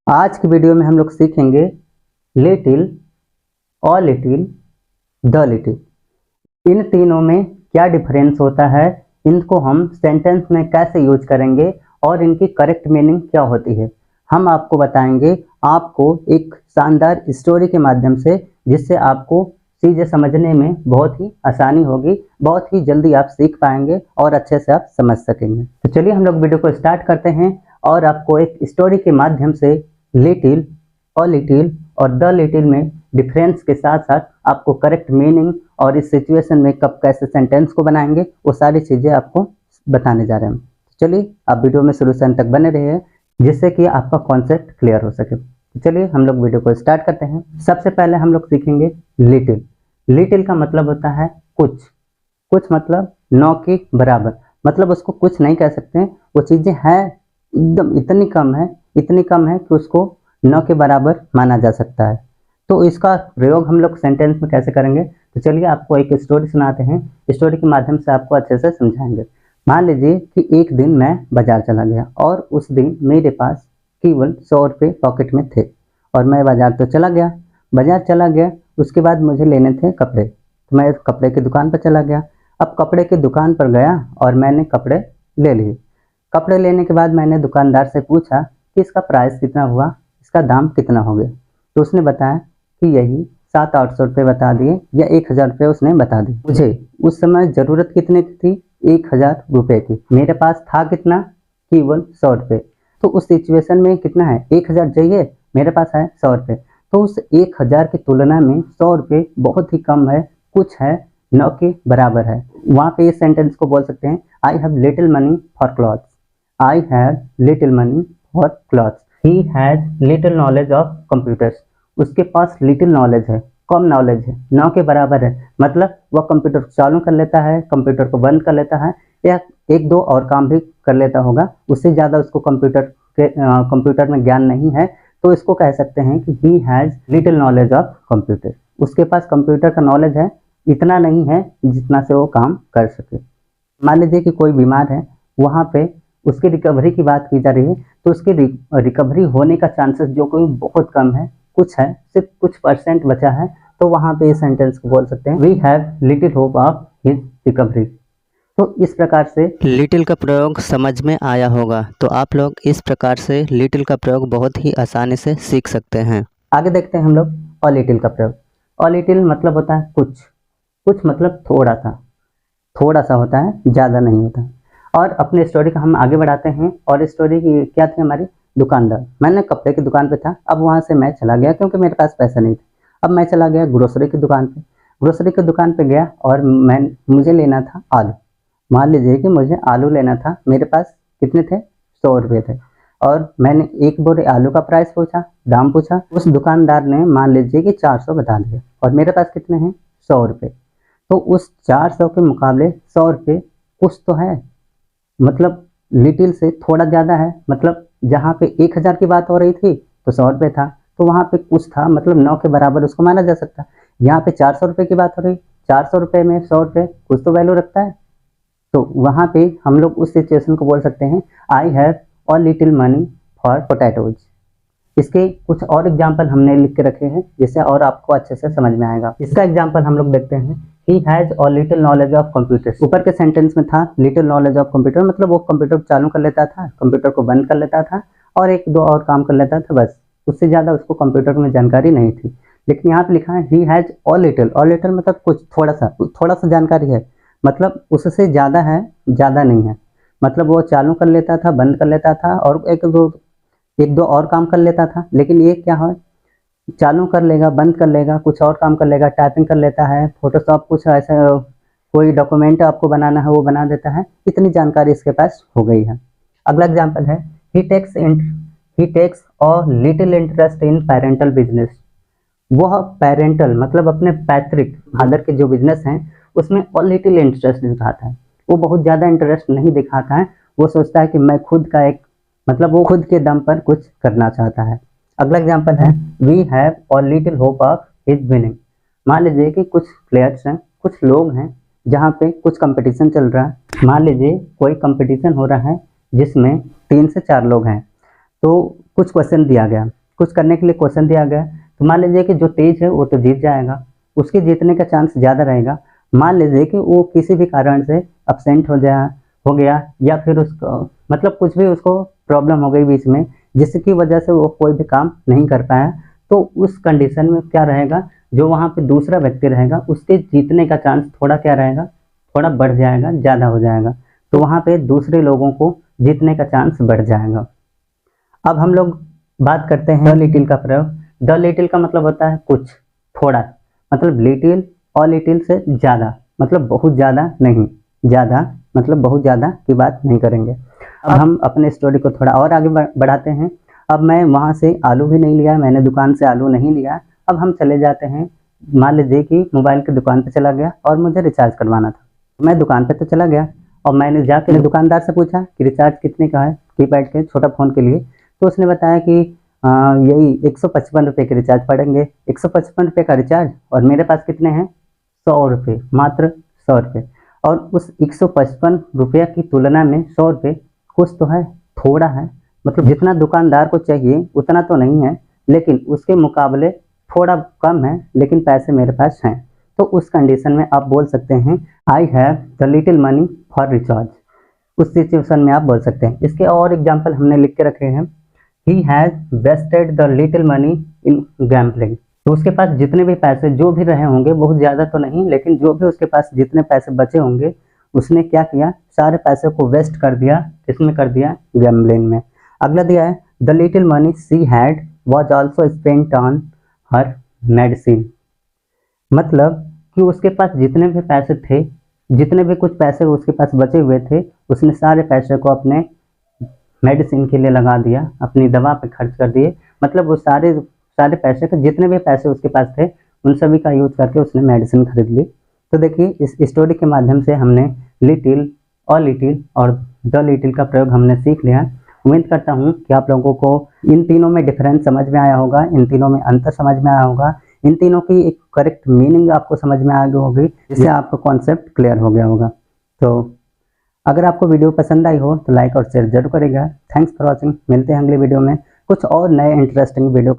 आज की वीडियो में हम लोग सीखेंगे लिटिल और लिटिल, द लिटिल। इन तीनों में क्या डिफरेंस होता है, इनको हम सेंटेंस में कैसे यूज करेंगे और इनकी करेक्ट मीनिंग क्या होती है, हम आपको बताएंगे। आपको एक शानदार स्टोरी के माध्यम से, जिससे आपको चीज़ें समझने में बहुत ही आसानी होगी, बहुत ही जल्दी आप सीख पाएंगे और अच्छे से आप समझ सकेंगे। तो चलिए हम लोग वीडियो को स्टार्ट करते हैं और आपको एक स्टोरी के माध्यम से लिटिल और द लिटिल में डिफरेंस के साथ साथ आपको करेक्ट मीनिंग और इस सिचुएशन में कब कैसे सेंटेंस को बनाएंगे वो सारी चीज़ें आपको बताने जा रहे हैं। चलिए आप वीडियो में शुरू से अंत तक बने रहिए, जिससे कि आपका कॉन्सेप्ट क्लियर हो सके। चलिए हम लोग वीडियो को स्टार्ट करते हैं। सबसे पहले हम लोग सीखेंगे लिटिल। लिटिल का मतलब होता है कुछ। कुछ मतलब नौ के बराबर, मतलब उसको कुछ नहीं कह सकते, वो चीज़ें हैं एकदम इतनी कम है कि उसको न के बराबर माना जा सकता है। तो इसका प्रयोग हम लोग सेंटेंस में कैसे करेंगे, तो चलिए आपको एक स्टोरी सुनाते हैं। स्टोरी के माध्यम से आपको अच्छे से समझाएंगे। मान लीजिए कि एक दिन मैं बाजार चला गया और उस दिन मेरे पास केवल 100 रुपये पॉकेट में थे और मैं बाजार चला गया। उसके बाद मुझे लेने थे कपड़े, तो मैं कपड़े की दुकान पर चला गया। अब कपड़े की दुकान पर गया और मैंने कपड़े ले लिए। कपड़े लेने के बाद मैंने दुकानदार से पूछा कि इसका प्राइस कितना हुआ, इसका दाम कितना हो गया। तो उसने बताया कि यही 700-800 रुपये बता दिए, या 1000 रुपये उसने बता दिए। मुझे उस समय ज़रूरत कितने की थी, 1000 रुपये की। मेरे पास था कितना, केवल 100 रुपये। तो उस सिचुएशन में कितना है, 1000 चाहिए, मेरे पास है 100 रुपये। तो उस 1000 की तुलना में 100 रुपये बहुत ही कम है, कुछ है, न के बराबर है। वहाँ पे इस सेंटेंस को बोल सकते हैं, I have little money for clothes. I have little money for clothes. He has little knowledge of computers. उसके पास लिटिल नॉलेज है, कम नॉलेज है, न के बराबर है। मतलब वह कंप्यूटर चालू कर लेता है, कंप्यूटर को बंद कर लेता है, या एक दो और काम भी कर लेता होगा, उससे ज़्यादा उसको कंप्यूटर में ज्ञान नहीं है। तो इसको कह सकते हैं कि he has little knowledge of computer. उसके पास कंप्यूटर का नॉलेज है, इतना नहीं है जितना से वो काम कर सके। मान लीजिए कि कोई बीमार है, वहाँ पे उसकी रिकवरी की बात की जा रही है, तो उसकी रिकवरी होने का चांसेस जो कोई बहुत कम है, कुछ है, सिर्फ कुछ % बचा है। तो वहाँ पे इस सेंटेंस को बोल सकते हैं, we have little hope of his recovery. तो इस प्रकार से लिटिल का प्रयोग समझ में आया होगा। तो आप लोग इस प्रकार से लिटिल का प्रयोग बहुत ही आसानी से सीख सकते हैं। आगे देखते हैं हम लोग अ लिटिल का प्रयोग। अ लिटिल मतलब होता है कुछ। कुछ मतलब थोड़ा सा होता है, ज़्यादा नहीं होता। और अपने स्टोरी का हम आगे बढ़ाते हैं। और स्टोरी की क्या थी हमारी, दुकानदार। मैंने कपड़े की दुकान पे था, अब वहाँ से मैं चला गया क्योंकि मेरे पास पैसा नहीं था। अब मैं चला गया ग्रोसरी की दुकान पे। ग्रोसरी की दुकान पे गया और मुझे लेना था आलू। मान लीजिए कि मुझे आलू लेना था, मेरे पास कितने थे, 100 रुपये थे। और मैंने एक बोरे आलू का प्राइस पूछा, दाम पूछा। उस दुकानदार ने मान लीजिए कि 400 बता दिया और मेरे पास कितने हैं, 100 रुपये। तो उस 400 के मुकाबले 100 रुपये कुछ तो है, मतलब लिटिल से थोड़ा ज़्यादा है। मतलब जहाँ पे 1000 की बात हो रही थी तो 100 रुपये था, तो वहाँ पे कुछ था, मतलब 9 के बराबर उसको माना जा सकता। यहाँ पे 400 रुपये की बात हो रही, 400 रुपये में 100 रुपये कुछ तो वैल्यू रखता है। तो वहाँ पे हम लोग उस सिचुएशन को बोल सकते हैं, I have a little money for potatoes. इसके कुछ और एग्जाम्पल हमने लिख के रखे हैं, जिससे और आपको अच्छे से समझ में आएगा। इसका एग्जाम्पल हम लोग देखते हैं, he has a little knowledge of computer. ऊपर के सेंटेंस में था लिटिल नॉलेज ऑफ कंप्यूटर, मतलब वो कंप्यूटर चालू कर लेता था, कंप्यूटर को बंद कर लेता था और एक दो और काम कर लेता था, बस। उससे ज़्यादा उसको कंप्यूटर में जानकारी नहीं थी। लेकिन यहाँ पे लिखा है ही हैज़ अ लिटिल मतलब कुछ, थोड़ा सा जानकारी है, मतलब उससे ज़्यादा है, ज़्यादा नहीं है। मतलब वो चालू कर लेता था, बंद कर लेता था और एक दो और काम कर लेता था। लेकिन ये क्या है, चालू कर लेगा, बंद कर लेगा, कुछ और काम कर लेगा, टाइपिंग कर लेता है, फोटोशॉप, कुछ ऐसा कोई डॉक्यूमेंट आपको बनाना है वो बना देता है। इतनी जानकारी इसके पास हो गई है। अगला एग्जाम्पल है, he takes a little interest in parental business. वह पेरेंटल मतलब अपने पैतृक फादर के जो बिजनेस हैं उसमें अ लिटिल इंटरेस्ट दिखाता है। वो बहुत ज़्यादा इंटरेस्ट नहीं दिखाता है, वो सोचता है कि मैं खुद का एक, मतलब वो खुद के दम पर कुछ करना चाहता है। अगला एग्जाम्पल है, we have a little hope of his winning. मान लीजिए कि कुछ प्लेयर्स हैं, कुछ लोग हैं, जहाँ पे कुछ कंपटीशन चल रहा है। मान लीजिए कोई कंपटीशन हो रहा है जिसमें 3 से 4 लोग हैं। तो कुछ क्वेश्चन दिया गया, कुछ करने के लिए क्वेश्चन दिया गया, तो मान लीजिए कि जो तेज है वो तो जीत जाएगा, उसके जीतने का चांस ज़्यादा रहेगा। मान लीजिए कि वो किसी भी कारण से अपसेंट हो गया या फिर उसको मतलब कुछ भी उसको प्रॉब्लम हो गई बीच में, जिसकी वजह से वो कोई भी काम नहीं कर पाया, तो उस कंडीशन में क्या रहेगा, जो वहाँ पे दूसरा व्यक्ति रहेगा उसके जीतने का चांस थोड़ा क्या रहेगा, थोड़ा बढ़ जाएगा, ज़्यादा हो जाएगा। तो वहाँ पे दूसरे लोगों को जीतने का चांस बढ़ जाएगा। अब हम लोग बात करते हैं द लिटिल का प्रयोग। द लिटिल का मतलब होता है कुछ, थोड़ा, मतलब लिटिल और लिटिल से ज़्यादा, मतलब बहुत ज़्यादा नहीं, ज़्यादा मतलब बहुत ज़्यादा की बात नहीं करेंगे। अब हम अपने स्टोरी को थोड़ा और आगे बढ़ाते हैं। अब मैं वहाँ से आलू भी नहीं लिया, मैंने दुकान से आलू नहीं लिया। अब हम चले जाते हैं, मान लीजिए कि मोबाइल की दुकान पे चला गया और मुझे रिचार्ज करवाना था। मैं दुकान पे तो चला गया और मैंने जाकर दुकानदार से पूछा कि रिचार्ज कितने का है कीपैड के छोटा फ़ोन के लिए। तो उसने बताया कि यही 155 रुपये के रिचार्ज पड़ेंगे। 155 रुपये का रिचार्ज, और मेरे पास कितने हैं, 100 रुपये, मात्र 100 रुपये। और उस 155 रुपये की तुलना में 100 रुपये कुछ तो है, थोड़ा है, मतलब जितना दुकानदार को चाहिए उतना तो नहीं है, लेकिन उसके मुकाबले थोड़ा कम है, लेकिन पैसे मेरे पास हैं। तो उस कंडीशन में आप बोल सकते हैं I have the little money for recharge. उस सिचुएशन में आप बोल सकते हैं। इसके और एग्जाम्पल हमने लिख के रखे हैं। He has wasted the little money in gambling. तो उसके पास जितने भी पैसे जो भी रहे होंगे, बहुत ज़्यादा तो नहीं, लेकिन जो भी उसके पास जितने पैसे बचे होंगे, उसने क्या किया, सारे पैसे को वेस्ट कर दिया। किसमें कर दिया, गैम्बलिंग में। अगला दिया है the little money she had was also spent on her medicine. मतलब कि उसके पास जितने भी पैसे थे, जितने भी कुछ पैसे उसके पास बचे हुए थे, उसने सारे पैसे को अपने मेडिसिन के लिए लगा दिया, अपनी दवा पे खर्च कर दिए। मतलब वो सारे पैसे का, जितने भी पैसे उसके पास थे, उन सभी का यूज करके उसने मेडिसिन खरीद ली। तो देखिए, इस स्टोरी के माध्यम से हमने लिटिल और द लिटिल का प्रयोग हमने सीख लिया। उम्मीद करता हूँ कि आप लोगों को इन तीनों में डिफरेंस समझ में आया होगा, इन तीनों में अंतर समझ में आया होगा, इन तीनों की एक करेक्ट मीनिंग आपको समझ में आ गई होगी, जिससे आपका कॉन्सेप्ट क्लियर हो गया होगा। तो अगर आपको वीडियो पसंद आई हो तो लाइक और शेयर जरूर करेगा। Thanks for watching. मिलते हैं अगले वीडियो में कुछ और नए इंटरेस्टिंग वीडियो